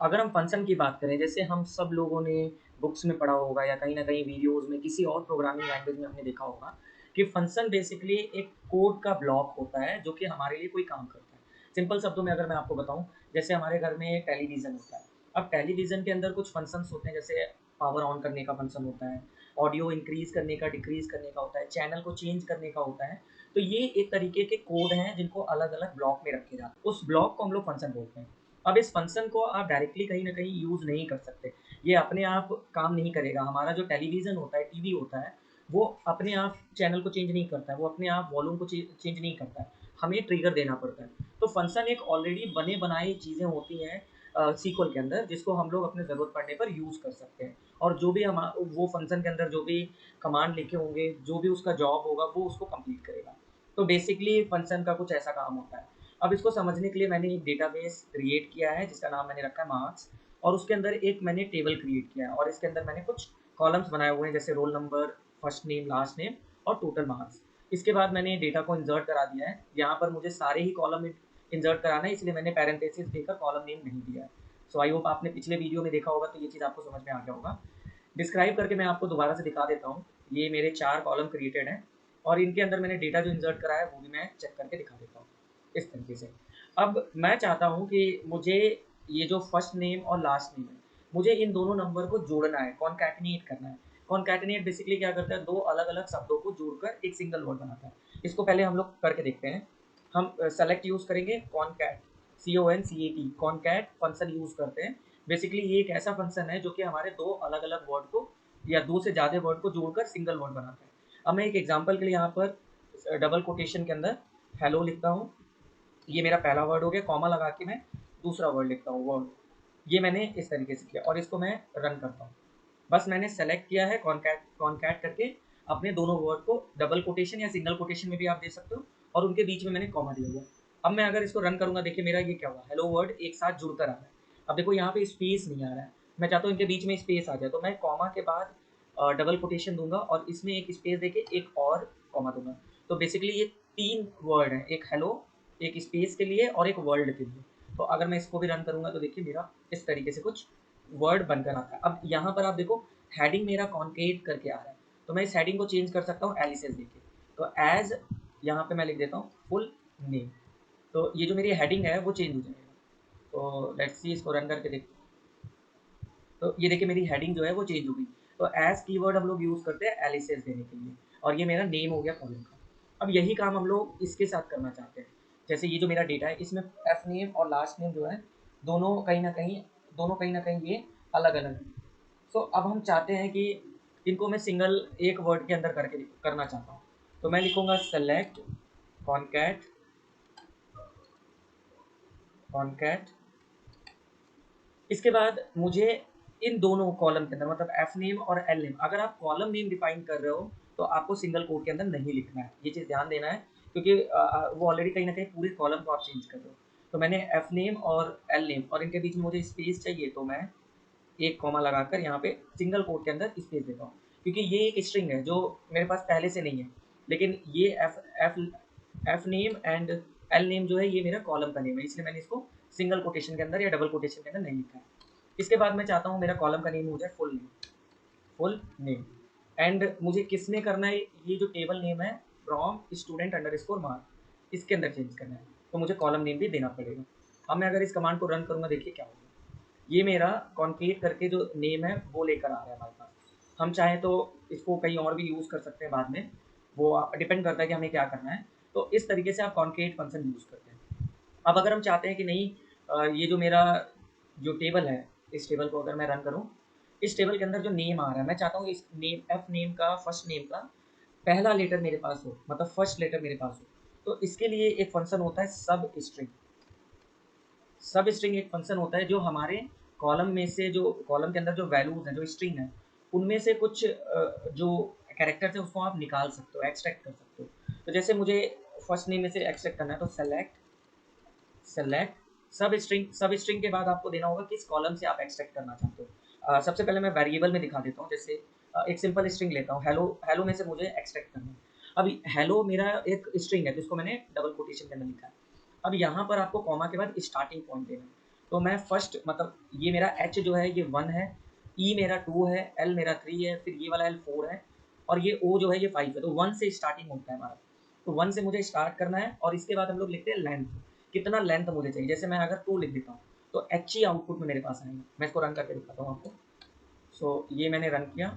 अगर हम फंक्शन की बात करें, जैसे हम सब लोगों ने बुक्स में पढ़ा होगा या कहीं न कहीं वीडियोज़ में किसी और प्रोग्रामिंग लैंग्वेज में हमने देखा होगा कि फंक्शन बेसिकली एक कोड का ब्लॉक होता है जो कि हमारे लिए कोई काम करता है। सिंपल शब्दों में अगर मैं आपको बताऊँ, जैसे हमारे घर में एक टेलीविज़न होता है। अब टेलीविज़न के अंदर कुछ फंक्शंस होते हैं, जैसे पावर ऑन करने का फंक्शन होता है, ऑडियो इंक्रीज़ करने का, डिक्रीज़ करने का होता है, चैनल को चेंज करने का होता है। तो ये एक तरीके के कोड हैं जिनको अलग-अलग ब्लॉक में रखे जाते हैं। उस ब्लॉक को हम लोग फंक्शन बोलते हैं। अब इस फंक्शन को आप डायरेक्टली कहीं न कहीं यूज़ नहीं कर सकते। ये अपने आप काम नहीं करेगा। हमारा जो टेलीविज़न होता है, टीवी होता है, वो अपने आप चैनल को चेंज नहीं करता है, वो अपने आप वॉल्यूम को चेंज नहीं करता है। हमें ट्रिगर देना पड़ता है। तो फंक्शन एक ऑलरेडी बने-बनाई चीज़ें होती हैं सीक्वल के अंदर, जिसको हम लोग अपनी ज़रूरत पड़ने पर यूज़ कर सकते हैं। और जो भी वो फंक्शन के अंदर जो भी कमांड लिखे होंगे, जो भी उसका जॉब होगा, वो उसको कंप्लीट करेगा। तो बेसिकली फंक्शन का कुछ ऐसा काम होता है। अब इसको समझने के लिए मैंने एक डेटाबेस क्रिएट किया है जिसका नाम मैंने रखा है मार्क्स, और उसके अंदर एक मैंने टेबल क्रिएट किया है और इसके अंदर मैंने कुछ कॉलम्स बनाए हुए हैं, जैसे roll number, first name, last name और टोटल मार्क्स। इसके बाद मैंने डेटा को इंसर्ट करा दिया है। यहाँ पर मुझे सारे ही कॉलम इंसर्ट कराना है, इसलिए मैंने पैरेंथेसिस देकर कॉलम नेम नहीं दिया है। सो आई होप आपने पिछले वीडियो में देखा होगा, तो ये चीज़ आपको समझ में आ गया होगा। डिस्क्राइब करके मैं आपको दोबारा से दिखा देता हूँ। ये मेरे 4 कॉलम क्रिएटेड हैं और इनके अंदर मैंने डेटा जो इंसर्ट करा है वो भी मैं चेक करके दिखा देता हूँ, इस तरीके से। अब मैं चाहता हूँ कि मुझे ये जो फर्स्ट नेम और लास्ट नेम है, मुझे इन दोनों नंबर को जोड़ना है, कॉन्कैटिनेट करना है। कॉन्कैटिनेट बेसिकली क्या करता है, 2 अलग-अलग शब्दों को जोड़कर एक सिंगल वर्ड बनाता है। इसको पहले हम लोग करके देखते हैं। हम सेलेक्ट यूज़ करेंगे, concat, CONCAT, concat function use करते हैं। बेसिकली ये एक ऐसा फंक्शन है जो कि हमारे 2 अलग-अलग वर्ड को या 2 से ज़्यादा वर्ड को जोड़कर सिंगल वर्ड बनाता है। अब मैं एक एग्ज़ाम्पल के लिए यहाँ पर डबल कोटेशन के अंदर हेलो लिखता हूँ। ये मेरा पहला वर्ड हो गया, कॉमा लगा के मैं दूसरा वर्ड लिखता हूँ, वर्ड। ये मैंने इस तरीके से किया और इसको मैं रन करता हूँ। बस मैंने सेलेक्ट किया है कॉन्कैट कॉन्कैट करके अपने दोनों वर्ड को डबल कोटेशन या सिंगल कोटेशन में भी आप दे सकते हो, और उनके बीच में मैंने कॉमा दिया हुआ। अब मैं अगर इसको रन करूँगा, देखिए मेरा ये क्या हुआ, हेलो वर्ड एक साथ जुड़कर आ रहा है। अब देखो यहाँ पे स्पेस नहीं आ रहा है, मैं चाहता हूँ इनके बीच में स्पेस आ जाए, तो मैं कॉमा के बाद डबल कोटेशन दूंगा और इसमें एक स्पेस देके एक और कॉमा दूंगा। तो बेसिकली ये 3 वर्ड हैं, एक हेलो, एक स्पेस के लिए और एक वर्ल्ड के लिए। तो अगर मैं इसको भी रन करूँगा तो देखिए मेरा इस तरीके से कुछ वर्ड बनकर आता है। अब यहाँ पर आप देखो हेडिंग मेरा कॉन्केट करके आ रहा है, तो मैं इस हेडिंग को चेंज कर सकता हूँ एलिसेस देके। तो एज यहाँ पे मैं लिख देता हूँ फुल नेम, तो ये जो मेरी हेडिंग है वो चेंज हो जाएगा। तो लेट्स सी, इसको रन करके देखते हैं। तो ये देखिए मेरी हेडिंग जो है वो चेंज हो गई। तो एज कीवर्ड हम लोग यूज़ करते हैं एलिसेस देने के लिए, और ये मेरा नेम हो गया कॉलम का। अब यही काम हम लोग इसके साथ करना चाहते हैं। जैसे ये जो मेरा डेटा है, इसमें एफ नेम और लास्ट नेम जो है, दोनों कहीं न कहीं दोनों कहीं न कहीं ये अलग-अलग हैं। सो अब हम चाहते हैं कि इनको मैं सिंगल एक वर्ड के अंदर करके करना चाहता हूँ। तो मैं लिखूँगा सेलेक्ट कॉन्कैट कॉन्कैट। इसके बाद मुझे इन दोनों कॉलम के अंदर, मतलब एफ नेम और एल नेम, अगर आप कॉलम नेम डिफाइन कर रहे हो तो आपको सिंगल कोट के अंदर नहीं लिखना है। ये चीज़ ध्यान देना है, क्योंकि वो ऑलरेडी कहीं न कहीं पूरे कॉलम को आप चेंज कर रहे हो। तो मैंने एफ नेम और एल नेम और इनके बीच में मुझे स्पेस चाहिए, तो मैं एक कॉमा लगाकर यहाँ पे सिंगल कोट के अंदर स्पेस देता हूँ, क्योंकि ये एक स्ट्रिंग है जो मेरे पास पहले से नहीं है। लेकिन ये F F name and L name जो है ये मेरा कॉलम का नेम है, इसलिए मैंने इसको सिंगल कोटेशन के अंदर या डबल कोटेशन के अंदर नहीं लिखा है। इसके बाद मैं चाहता हूँ मेरा कॉलम का नेम हो जाए full name, full name. And मुझे किस में करना है, ये जो टेबल नेम है फ्रॉम स्टूडेंट अंडरस्कोर मार्क, इसके अंदर चेंज करना है, तो मुझे कॉलम नेम भी देना पड़ेगा। अब मैं अगर इस कमांड को रन करूँगा, देखिए क्या होगा, ये मेरा कॉन्क्रीट करके जो नेम है वो लेकर आ रहा है हमारे पास। हम चाहें तो इसको कहीं और भी यूज़ कर सकते हैं बाद में, वो डिपेंड करता है कि हमें क्या करना है। तो इस तरीके से आप कॉन्क्रीट फंक्शन यूज़ करते हैं। अब अगर हम चाहते हैं कि नहीं, ये जो मेरा जो टेबल है, इस टेबल को अगर मैं रन करूँ, इस टेबल के अंदर जो नेम आ रहा है, मैं चाहता हूँ इस नेम एफ नेम का फर्स्ट नेम का पहला लेटर मेरे पास हो, मतलब फर्स्ट लेटर मेरे पास हो। तो इसके लिए एक फंक्शन होता है सब स्ट्रिंग। सब स्ट्रिंग एक फंक्शन होता है जो हमारे कॉलम में से, जो कॉलम के अंदर जो वैल्यूज हैं, जो स्ट्रिंग है, उनमें से कुछ जो कैरेक्टर्स है उसको आप निकाल सकते हो, एक्सट्रैक्ट कर सकते हो। तो जैसे मुझे फर्स्ट नेम में से एक्सट्रैक्ट करना है, तो सेलेक्ट सेलेक्ट सब स्ट्रिंग के बाद आपको देना होगा किस कॉलम से आप एक्सट्रैक्ट करना चाहते हो। सबसे पहले मैं वेरिएबल में दिखा देता हूँ। जैसे एक सिंपल स्ट्रिंग लेता हूँ, हेलो, हेलो में से मुझे एक्सट्रैक्ट करना है। अब हेलो मेरा एक स्ट्रिंग है जिसको मैंने डबल कोटेशन के अंदर लिखा है। अब यहाँ पर आपको कॉमा के बाद स्टार्टिंग पॉइंट देना है। तो मैं फर्स्ट मतलब ये मेरा एच जो है ये 1 है, ई मेरा 2 है, एल मेरा 3 है, फिर ये वाला एल 4 है और ये ओ जो है ये 5 है। तो 1 से स्टार्टिंग होता है हमारा। तो 1 से मुझे स्टार्ट करना है और इसके बाद हम लोग लिखते हैं लेंथ, कितना लेंथ मुझे चाहिए। जैसे मैं अगर 2 लिख देता हूँ तो एच ई आउटपुट में मेरे पास आएगा। मैं इसको रन करके दिखाता हूँ आपको। सो ये मैंने रन किया,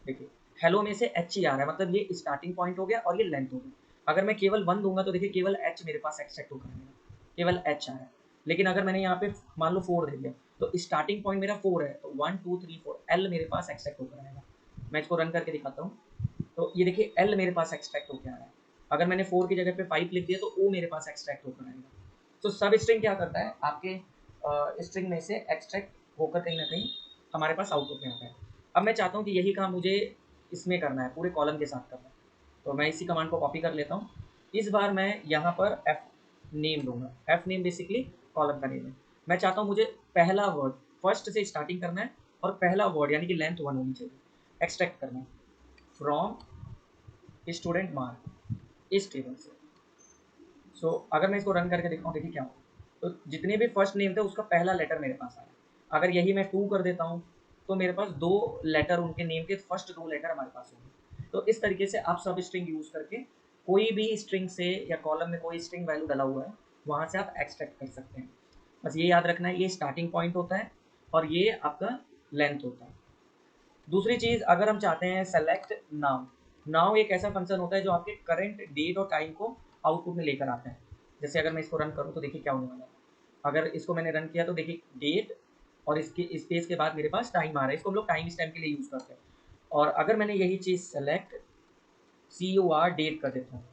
देखिए हेलो में से एच ही आ रहा है, मतलब ये स्टार्टिंग पॉइंट हो गया और ये लेंथ हो गई। अगर मैं केवल 1 दूंगा तो देखिए केवल एच मेरे पास एक्सट्रैक्ट होकर आएगा, केवल एच आया। लेकिन अगर मैंने यहाँ पे मान लो 4 दे दिया तो स्टार्टिंग पॉइंट मेरा 4 है, तो 1 2 3 4 एल मेरे पास एक्सट्रैक्ट होकर आएगा। मैं इसको रन करके दिखाता हूँ। तो ये देखिए एल मेरे पास एक्सट्रैक्ट होकर आ रहा है। अगर मैंने 4 की जगह पे 5 लिख दिया तो ओ मेरे पास एक्सट्रैक्ट होकर आएगा। तो सब स्ट्रिंग क्या करता है, आपके स्ट्रिंग में से एक्सट्रैक्ट होकर कहीं ना कहीं हमारे पास आउटपुट में आता है। अब मैं चाहता हूँ कि यही काम मुझे इसमें करना है, पूरे कॉलम के साथ करना है। तो मैं इसी कमांड को कॉपी कर लेता हूँ। इस बार मैं यहाँ पर एफ नेम दूंगा। एफ नेम बेसिकली कॉलम का नेम है। मैं चाहता हूँ मुझे पहला वर्ड फर्स्ट से स्टार्टिंग करना है और पहला वर्ड यानी कि लेंथ 1 होनी चाहिए, एक्सट्रैक्ट करना है फ्रॉम स्टूडेंट मार्क इस टेबल से। सो अगर मैं इसको रन करके दिखाऊँ, देखिए क्या होगा। तो जितने भी फर्स्ट नेम थे उसका पहला लेटर मेरे पास आया। अगर यही मैं 2 कर देता हूँ तो मेरे पास 2 लेटर उनके नेम के फर्स्ट 2 लेटर हमारे पास होंगे। तो इस तरीके से आप सब स्ट्रिंग यूज़ करके कोई भी स्ट्रिंग से या कॉलम में कोई स्ट्रिंग वैल्यू डाला हुआ है वहाँ से आप एक्सट्रैक्ट कर सकते हैं। बस ये याद रखना है, ये स्टार्टिंग पॉइंट होता है और ये आपका लेंथ होता है। दूसरी चीज़, अगर हम चाहते हैं सेलेक्ट नाउ, नाउ एक ऐसा फंक्शन होता है जो आपके करंट डेट और टाइम को आउटपुट में लेकर आता है। जैसे अगर मैं इसको रन करूँ तो देखिए क्या होने वाला है। अगर इसको मैंने रन किया तो देखिए डेट और इसके स्पेस के बाद मेरे पास टाइम आ रहा है। इसको हम लोग टाइम स्टैम्प के लिए यूज़ करते हैं। और अगर मैंने यही चीज़ select C U R date कर देता हूँ,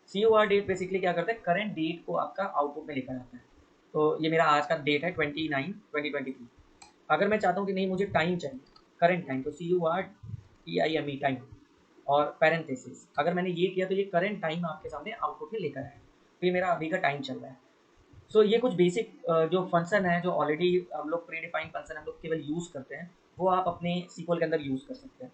C U R date basically क्या करता है, करंट डेट को आपका आउटपुट में लेकर आता है। तो ये मेरा आज का डेट है 29/2023। अगर मैं चाहता हूँ कि नहीं मुझे टाइम चाहिए, करंट टाइम, तो C U R T I M E time और पैरेंथेसिस। अगर मैंने ये किया तो ये करंट टाइम आपके सामने आउटपुट में लेकर आया। तो ये मेरा अभी का टाइम चल रहा है। सो ये कुछ बेसिक जो फंक्शन है जो ऑलरेडी हम लोग प्री डिफाइंड फंक्शन हम लोग केवल यूज़ करते हैं, वो आप अपने सीक्वल के अंदर यूज़ कर सकते हैं।